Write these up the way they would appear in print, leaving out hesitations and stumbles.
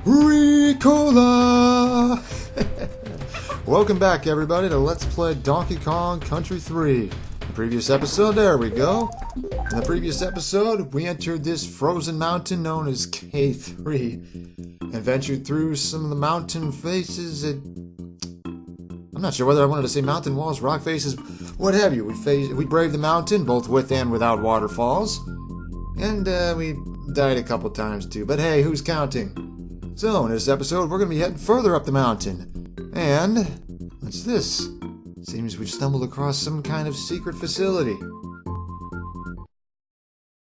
Ricola! Welcome back, everybody, to Let's Play Donkey Kong Country 3. The previous episode, there we go. In the previous episode, we entered this frozen mountain known as K3 and ventured through some of the mountain faces. I'm not sure whether I wanted to say mountain walls, rock faces, what have you. We braved the mountain, both with and without waterfalls. And we died a couple times too, but hey, who's counting? So, in this episode, we're going to be heading further up the mountain. And, what's this? Seems we've stumbled across some kind of secret facility.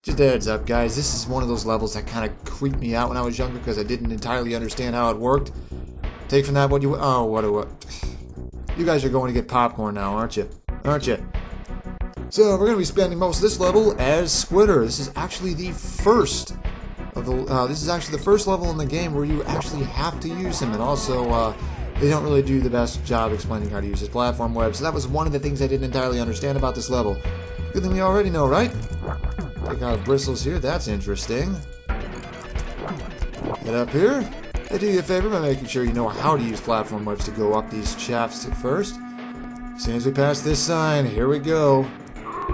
Just a heads up, guys, this is one of those levels that kind of creeped me out when I was younger because I didn't entirely understand how it worked. Take from that what you... Oh, what... You guys are going to get popcorn now, aren't you? Aren't you? So, we're going to be spending most of this level as Squitter. This is actually the first of the... this is actually the first level in the game where you actually have to use him, and also, they don't really do the best job explaining how to use his platform web, so that was one of the things I didn't entirely understand about this level. Good thing we already know, right? Take out bristles here, that's interesting. Get up here. Hey, do you a favor by making sure you know how to use platform webs to go up these shafts at first. As soon as we pass this sign, here we go.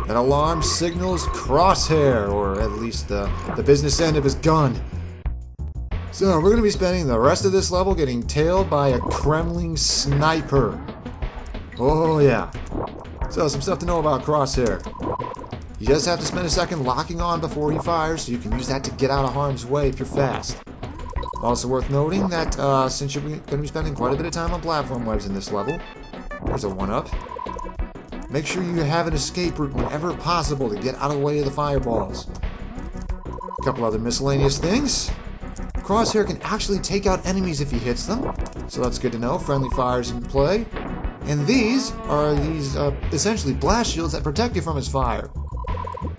That alarm signals Crosshair, or at least the business end of his gun. So, we're going to be spending the rest of this level getting tailed by a Kremling sniper. Oh, yeah. So, some stuff to know about Crosshair. You just have to spend a second locking on before he fires, so you can use that to get out of harm's way if you're fast. Also worth noting that since you're going to be spending quite a bit of time on platform webs in this level, there's a one-up. Make sure you have an escape route whenever possible to get out of the way of the fireballs. A couple other miscellaneous things. Crosshair can actually take out enemies if he hits them, so that's good to know. Friendly fires in play. And these are essentially blast shields that protect you from his fire.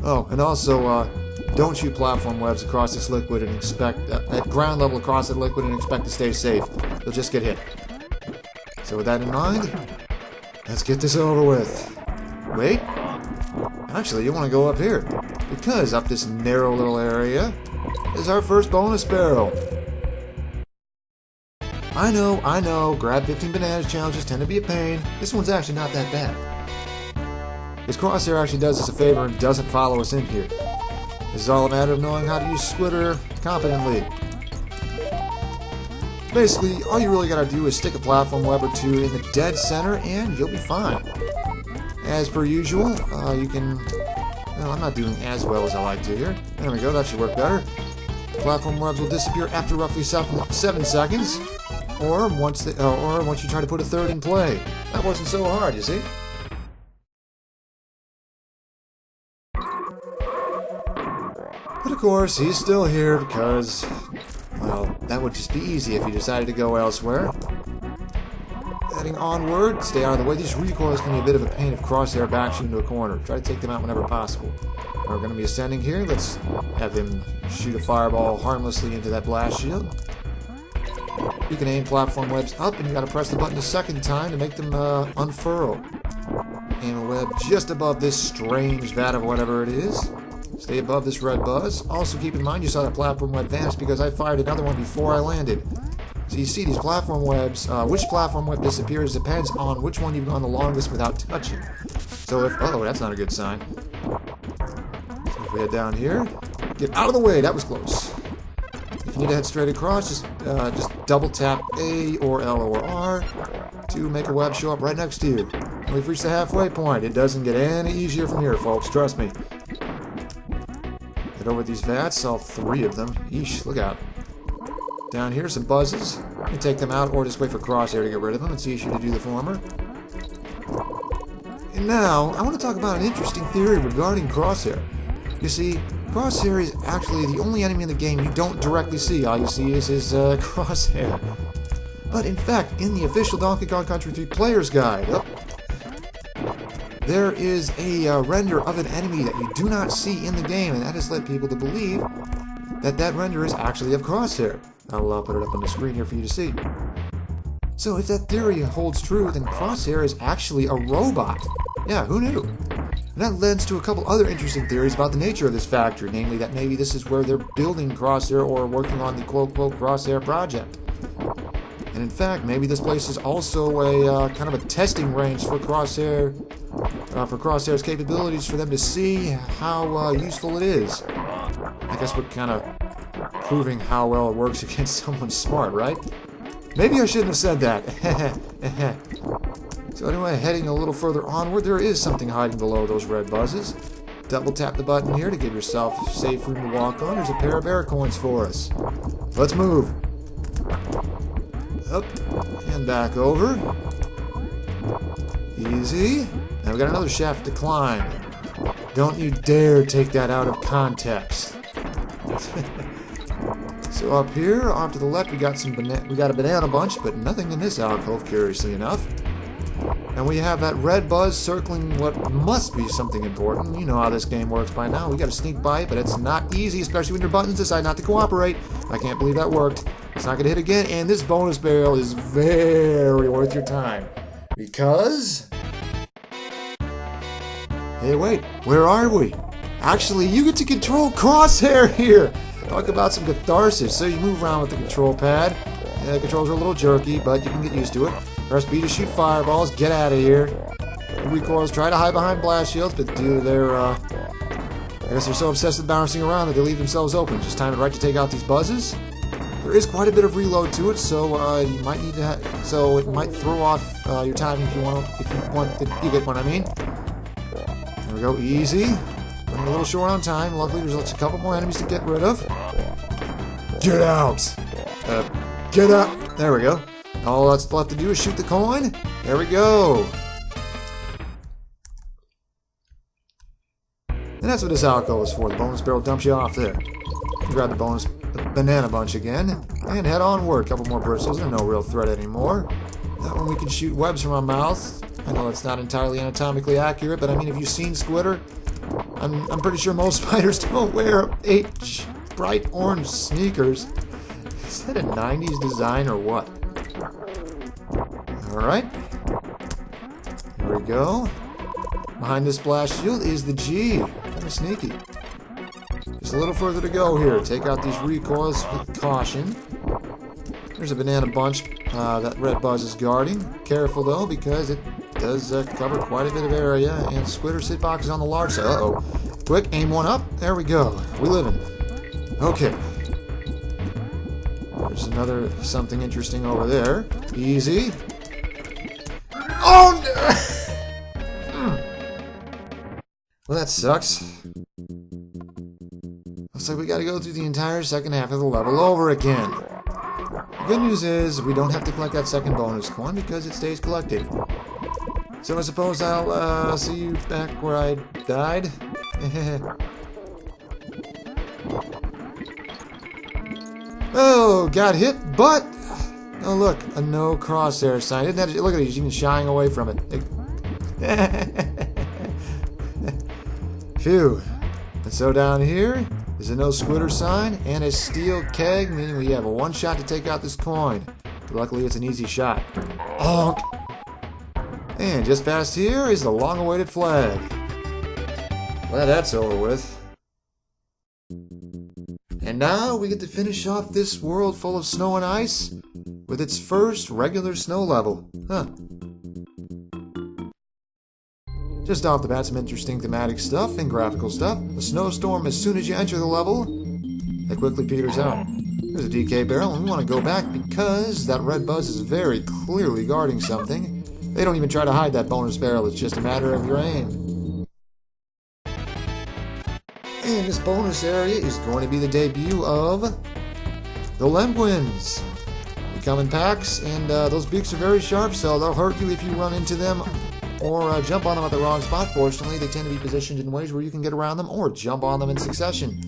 Oh, and also, don't shoot platform webs across this liquid and expect, at ground level across that liquid and expect to stay safe. You'll just get hit. So with that in mind, let's get this over with. Wait. Actually, you want to go up here, because up this narrow little area is our first bonus barrel. I know, grab 15 bananas challenges tend to be a pain. This one's actually not that bad. This Crosshair actually does us a favor and doesn't follow us in here. This is all a matter of knowing how to use Squitter competently. Basically, all you really gotta do is stick a platform web or two in the dead center and you'll be fine. As per usual, you can... Well, I'm not doing as well as I like to here. There we go, that should work better. Platform webs will disappear after roughly 7 seconds, or once you try to put a third in play. That wasn't so hard, you see? But of course, he's still here because, well, that would just be easy if you decided to go elsewhere. Heading onward, stay out of the way. These recoils can be a bit of a pain if Crosshair backs you into a corner. Try to take them out whenever possible. We're going to be ascending here. Let's have him shoot a fireball harmlessly into that blast shield. You can aim platform webs up, and you got to press the button a second time to make them unfurl. Aim a web just above this strange vat of whatever it is. Stay above this red buzz. Also keep in mind you saw that platform web vanish because I fired another one before I landed. So you see these platform webs, which platform web disappears depends on which one you've gone the longest without touching. So if, oh, that's not a good sign. So if we head down here, get out of the way, that was close. If you need to head straight across, just double tap A or L or R to make a web show up right next to you. And we've reached the halfway point. It doesn't get any easier from here, folks, trust me. Head over these vats, all 3 of them. Eesh, look out. Down here, some buzzes. You can take them out or just wait for Crosshair to get rid of them. It's easier to do the former. And now, I want to talk about an interesting theory regarding Crosshair. You see, Crosshair is actually the only enemy in the game you don't directly see. All you see is his Crosshair. But in fact, in the official Donkey Kong Country 3 Player's Guide, there is a render of an enemy that you do not see in the game, and that has led people to believe that that render is actually of Crosshair. I'll put it up on the screen here for you to see. So if that theory holds true, then Crosshair is actually a robot. Yeah, who knew? And that lends to a couple other interesting theories about the nature of this factory, namely that maybe this is where they're building Crosshair or working on the quote-unquote Crosshair project. And in fact, maybe this place is also a kind of a testing range for Crosshair, for Crosshair's capabilities, for them to see how useful it is. I guess we're kind of proving how well it works against someone smart, right? Maybe I shouldn't have said that. So anyway, heading a little further onward, there is something hiding below those red buzzes. Double tap the button here to give yourself safe room to walk on. There's a pair of bear coins for us. Let's move. Up and back over. Easy. Now we got another shaft to climb. Don't you dare take that out of context. So up here, off to the left, we got a banana bunch, but nothing in this alcove, curiously enough. And we have that red buzz circling what must be something important. You know how this game works by now. We got a sneak bite, but it's not easy, especially when your buttons decide not to cooperate. I can't believe that worked. It's not going to hit again, and this bonus barrel is very worth your time. Because... Hey, wait, where are we? Actually, you get to control Crosshair here! Talk about some catharsis. So you move around with the control pad. The controls are a little jerky, but you can get used to it. Press B to shoot fireballs. Get out of here. The recoils try to hide behind blast shields, but due to their, I guess they're so obsessed with bouncing around that they leave themselves open. Just time it right to take out these buzzes. There is quite a bit of reload to it, so you might need to. So it might throw off your timing if you want. You get what I mean. There we go. Easy. Running a little short on time. Luckily, there's a couple more enemies to get rid of. Get out! Get out! There we go. All that's left to do is shoot the coin. There we go. And that's what this alcove is for. The bonus barrel dumps you off there. You grab the banana bunch again, and head onward. A couple more bristles. They're no real threat anymore. That one we can shoot webs from our mouth. I know it's not entirely anatomically accurate, but I mean, if you've seen Squitter, I'm pretty sure most spiders don't wear bright orange sneakers. Is that a 90s design or what? Alright. Here we go. Behind this blast shield is the G. Kind of sneaky. Just a little further to go here. Take out these recoils with caution. There's a banana bunch that red buzz is guarding. Careful though, because it does cover quite a bit of area, and Squitter's hitbox is on the large side. Uh-oh. Quick, aim one up. There we go. We living. Okay. There's another something interesting over there. Easy. Oh no! Well, that sucks. Looks like we gotta go through the entire second half of the level over again. The good news is we don't have to collect that second bonus coin because it stays collected. So I suppose I'll see you back where I died. Oh, got hit, but oh look, a no crosshair sign. Isn't that, look at it, he's even shying away from it. Phew. And so down here is a no squitter sign and a steel keg, meaning we have a one shot to take out this coin. But luckily it's an easy shot. Honk. And just past here is the long-awaited flag. Well, that's over with. And now we get to finish off this world full of snow and ice with its first regular snow level. Huh. Just off the bat, some interesting thematic stuff and graphical stuff. The snowstorm, as soon as you enter the level, it quickly peters out. There's a DK barrel, and we want to go back because that red buzz is very clearly guarding something. They don't even try to hide that bonus barrel, it's just a matter of your aim. And this bonus area is going to be the debut of the Lemguins. They come in packs, and those beaks are very sharp, so they'll hurt you if you run into them or jump on them at the wrong spot. Fortunately, they tend to be positioned in ways where you can get around them or jump on them in succession.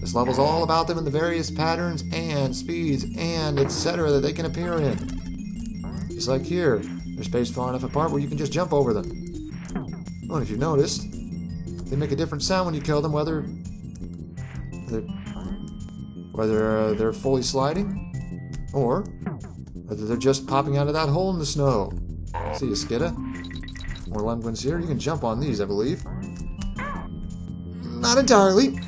This level's all about them and the various patterns and speeds and etc. that they can appear in. Just like here. They're spaced far enough apart where you can just jump over them. Oh, and if you've noticed, they make a different sound when you kill them, whether they're fully sliding or whether they're just popping out of that hole in the snow. See you, Skidda. More Lemguins here. You can jump on these, I believe. not entirely.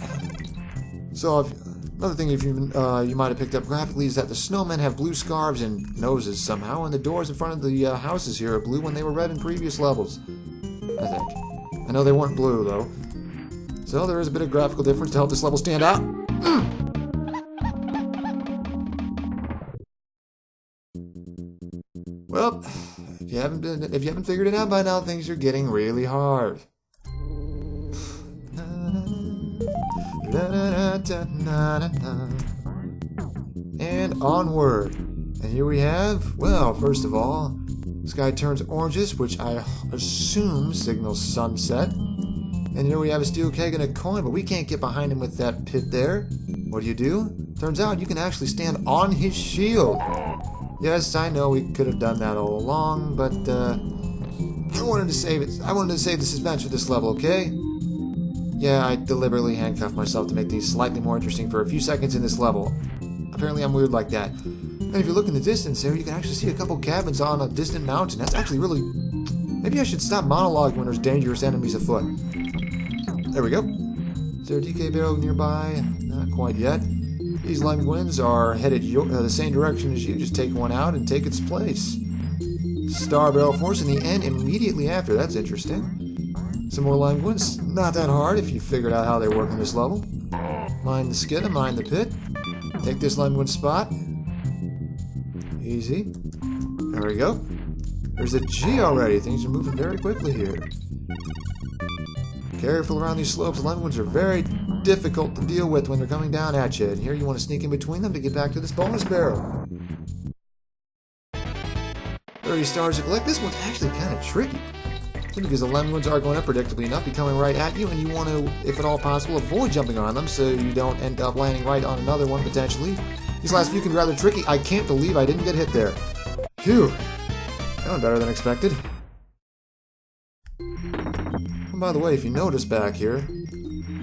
So, another thing you might have picked up graphically is that the snowmen have blue scarves and noses somehow, and the doors in front of the houses here are blue when they were red in previous levels, I think. I know they weren't blue, though. So there is a bit of graphical difference to help this level stand out. Well, if you haven't figured it out by now, things are getting really hard. And onward. And here we have, well, first of all, sky turns oranges, which I assume signals sunset. And here we have a steel keg and a coin, but we can't get behind him with that pit there. What do? Turns out you can actually stand on his shield. Yes, I know we could have done that all along, but I wanted to save it. I wanted to save the suspense for this level, okay? Yeah, I deliberately handcuffed myself to make these slightly more interesting for a few seconds in this level. Apparently I'm weird like that. And if you look in the distance there, you can actually see a couple cabins on a distant mountain. That's actually really... Maybe I should stop monologuing when there's dangerous enemies afoot. There we go. Is there a DK barrel nearby? Not quite yet. These Lemguins are headed the same direction as you. Just take one out and take its place. Star Barrel Force in the end immediately after. That's interesting. Some more Lemguins. Not that hard if you figured out how they work in this level. Mind the skidda, mind the pit. Take this Lemguin spot. Easy. There we go. There's a G already. Things are moving very quickly here. Careful around these slopes. Lemguins are very difficult to deal with when they're coming down at you. And here you want to sneak in between them to get back to this bonus barrel. 30 stars to collect. This one's actually kind of tricky. Because the Lemguins are going up predictably enough, be coming right at you, and you want to, if at all possible, avoid jumping on them so you don't end up landing right on another one potentially. These last few can be rather tricky. I can't believe I didn't get hit there. Phew. That went better than expected. And by the way, if you notice back here,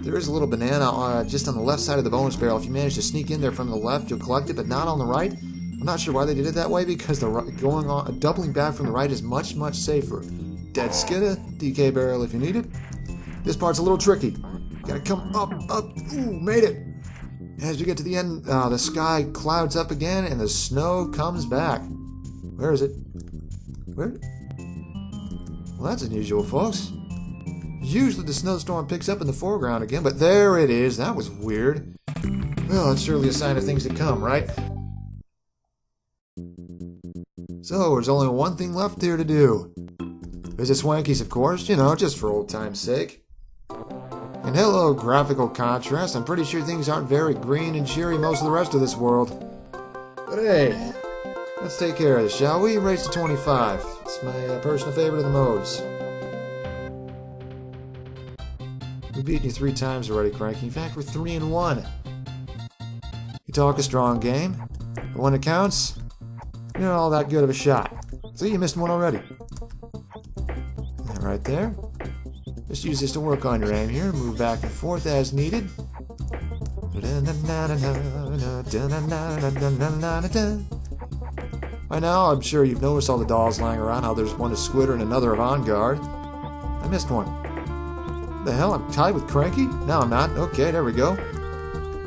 there is a little banana just on the left side of the bonus barrel. If you manage to sneak in there from the left, you'll collect it, but not on the right. I'm not sure why they did it that way, because doubling back from the right is much, much safer. Dead skidda, DK barrel if you need it. This part's a little tricky. Gotta come up. Ooh, made it. As you get to the end, the sky clouds up again and the snow comes back. Where is it? Where? Well, that's unusual, folks. Usually the snowstorm picks up in the foreground again, but there it is. That was weird. Well, it's surely a sign of things to come, right? So, there's only one thing left here to do. Visit Swanky's, of course, you know, just for old time's sake. And hello, graphical contrast. I'm pretty sure things aren't very green and cheery most of the rest of this world. But hey, let's take care of this, shall we? Race to 25. It's my personal favorite of the modes. We've beaten you 3 times already, Cranky. In fact, we're 3-1. You talk a strong game, but when it counts, you're not all that good of a shot. See, you missed one already. Right there. Just use this to work on your aim here. Move back and forth as needed. By now, I'm sure you've noticed all the dolls lying around, how there's one of Squidder and another of On-Guard. I missed one. What the hell? I'm tied with Cranky? No, I'm not. Okay, there we go.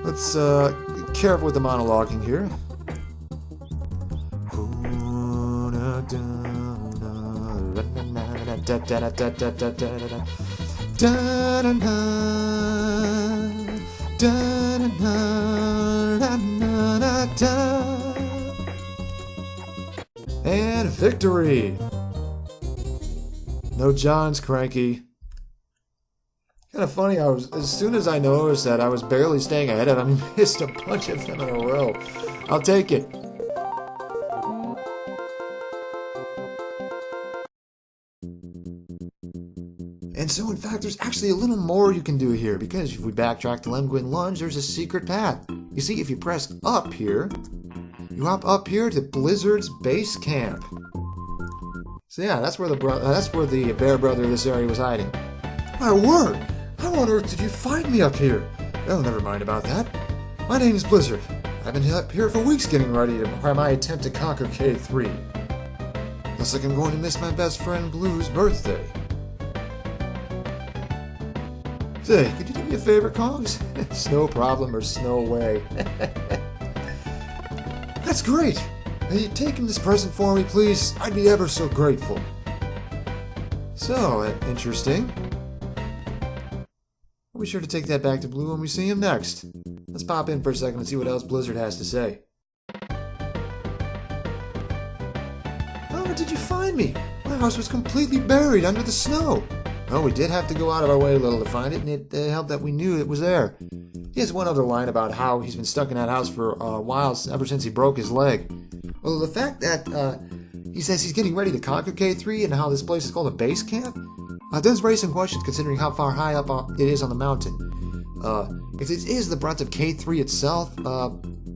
Let's be careful with the monologuing here. And victory! No John's, Cranky. Kind of funny, as soon as I noticed that I was barely staying ahead of him, I missed a bunch of them in a row. I'll take it. And so, in fact, there's actually a little more you can do here, because if we backtrack to Lemguin Lunge, there's a secret path. You see, if you press up here, you hop up here to Blizzard's base camp. So yeah, that's where the bear brother of this area was hiding. My word! How on earth did you find me up here? Oh, never mind about that. My name is Blizzard. I've been up here for weeks getting ready to my attempt to conquer K3. Looks like I'm going to miss my best friend Blue's birthday. Say, could you do me a favor, Kongs? Snow problem or snow way? That's great! Are you taking this present for me, please? I'd be ever so grateful. So, interesting. We'll be sure to take that back to Blue when we see him next. Let's pop in for a second and see what else Blizzard has to say. How did you find me? My house was completely buried under the snow. Well, we did have to go out of our way a little to find it, and it helped that we knew it was there. He has one other line about how he's been stuck in that house for a while, ever since he broke his leg. Well, the fact that he says he's getting ready to conquer K3 and how this place is called a base camp does raise some questions considering how far high up it is on the mountain. If it is the brunt of K3 itself,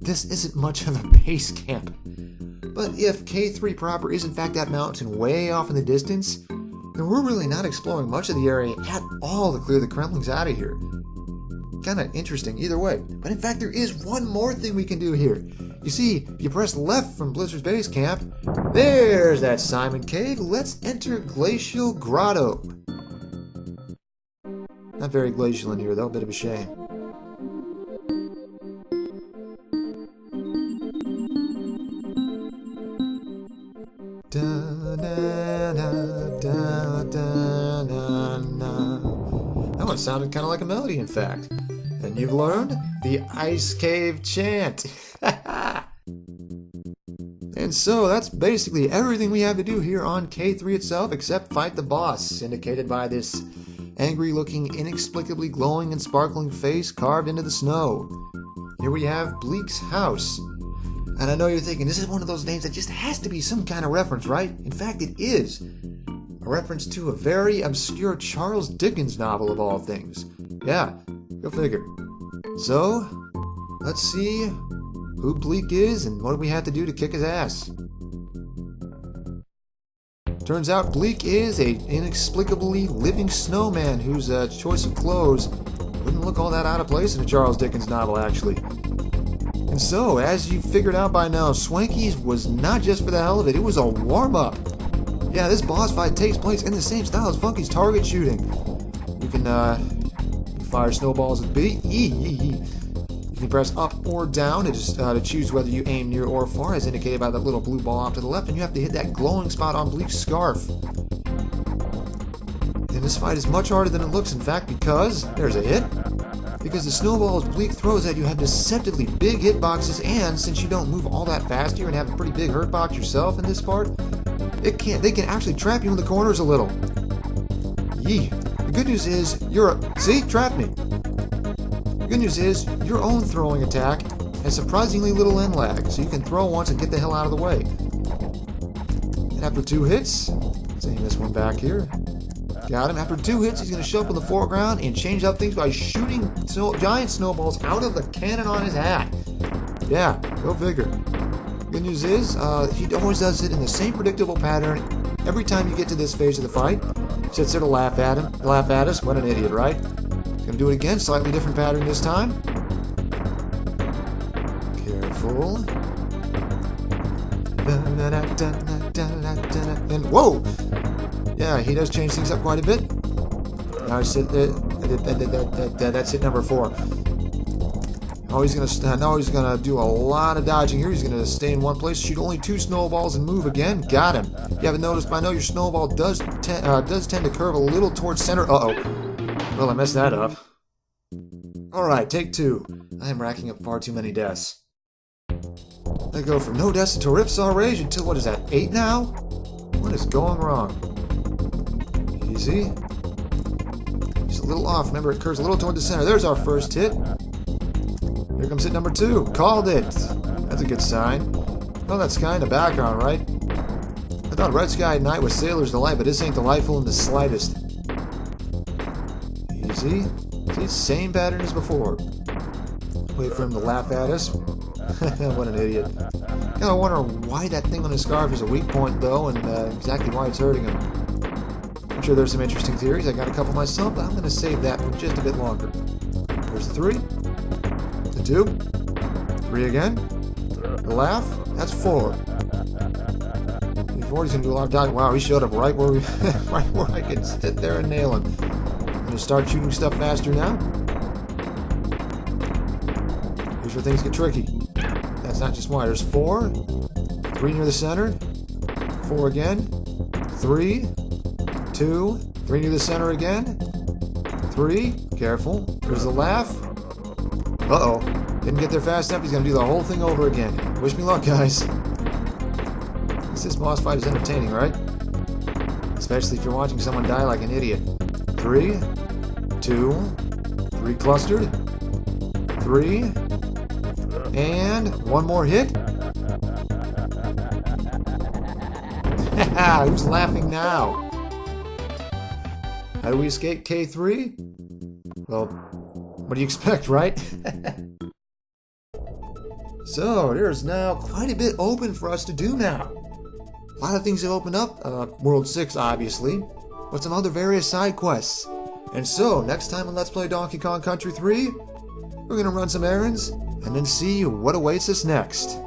this isn't much of a base camp. But if K3 proper is in fact that mountain way off in the distance, then we're really not exploring much of the area at all to clear the Kremlings out of here. Kinda interesting either way. But in fact, there is one more thing we can do here. You see, if you press left from Blizzard's base camp, there's that Simon Cave. Let's enter Glacial Grotto. Not very glacial in here though, bit of a shame. That one sounded kind of like a melody, in fact. And you've learned the Ice Cave Chant. And so that's basically everything we have to do here on K3 itself, except fight the boss, indicated by this angry-looking, inexplicably glowing and sparkling face carved into the snow. Here we have Bleak's house. And I know you're thinking, this is one of those names that just has to be some kind of reference, right? In fact, it is. A reference to a very obscure Charles Dickens novel of all things. Yeah, go figure. So, let's see who Bleak is and what we have to do to kick his ass. Turns out Bleak is an inexplicably living snowman whose choice of clothes wouldn't look all that out of place in a Charles Dickens novel, actually. And so, as you figured out by now, Swanky's was not just for the hell of it, it was a warm-up. Yeah, this boss fight takes place in the same style as Funky's target shooting. You can fire snowballs with B. You can press up or down to choose whether you aim near or far, as indicated by that little blue ball off to the left, and you have to hit that glowing spot on Bleak's scarf. And this fight is much harder than it looks, in fact, because there's a hit. Because the snowballs Bleak throws at you have deceptively big hitboxes, and since you don't move all that fast here and have a pretty big hurt box yourself in this part, they can actually trap you in the corners a little. Yee. The good news is see, trapped me. The good news is your own throwing attack has surprisingly little end lag, so you can throw once and get the hell out of the way. And after 2 hits, let's aim this one back here. Got him. After 2 hits, he's going to show up in the foreground and change up things by shooting giant snowballs out of the cannon on his hat. Yeah, go figure. Good news is, he always does it in the same predictable pattern. Every time you get to this phase of the fight, he sits there to laugh at us. What an idiot, right? He's going to do it again, slightly different pattern this time. Careful. And whoa! Yeah, he does change things up quite a bit. Now that's hit number 4. Now he's gonna do a lot of dodging here. He's gonna stay in one place, shoot only 2 snowballs, and move again. Got him. If you haven't noticed by now, your snowball does tend to curve a little towards center. Uh-oh. Well, I messed that up. Alright, take 2. I am racking up far too many deaths. I go from no deaths until Ripsaw Rage until, what is that, 8 now? What is going wrong? Easy. Just a little off. Remember, it curves a little toward the center. There's our first hit. Here comes hit number 2. Called it. That's a good sign. Well, that sky in the background, right? I thought Red Sky at Night was Sailor's Delight, but this ain't delightful in the slightest. Easy. See, same pattern as before. Wait for him to laugh at us. What an idiot. Kinda wonder why that thing on his scarf is a weak point, though, and exactly why it's hurting him. I'm sure there's some interesting theories. I got a couple myself, but I'm going to save that for just a bit longer. There's the 3. The 2. 3 again. The laugh. That's 4. Before he's going to do a lot of dodging. Wow, he showed up right where I could sit there and nail him. And to start shooting stuff faster now. Here's where things get tricky. That's not just one. There's 4. 3 near the center. 4 again. 3. 2. 3 near the center again. 3. Careful. There's the laugh. Uh-oh. Didn't get there fast enough. He's going to do the whole thing over again. Wish me luck, guys. This boss fight is entertaining, right? Especially if you're watching someone die like an idiot. 3. 2. 3 clustered. 3. And 1 more hit. Who's laughing now? How do we escape K3? Well, what do you expect, right? So, there's now quite a bit open for us to do now. A lot of things have opened up. World 6, obviously. But some other various side quests. And so, next time on Let's Play Donkey Kong Country 3, we're going to run some errands and then see what awaits us next.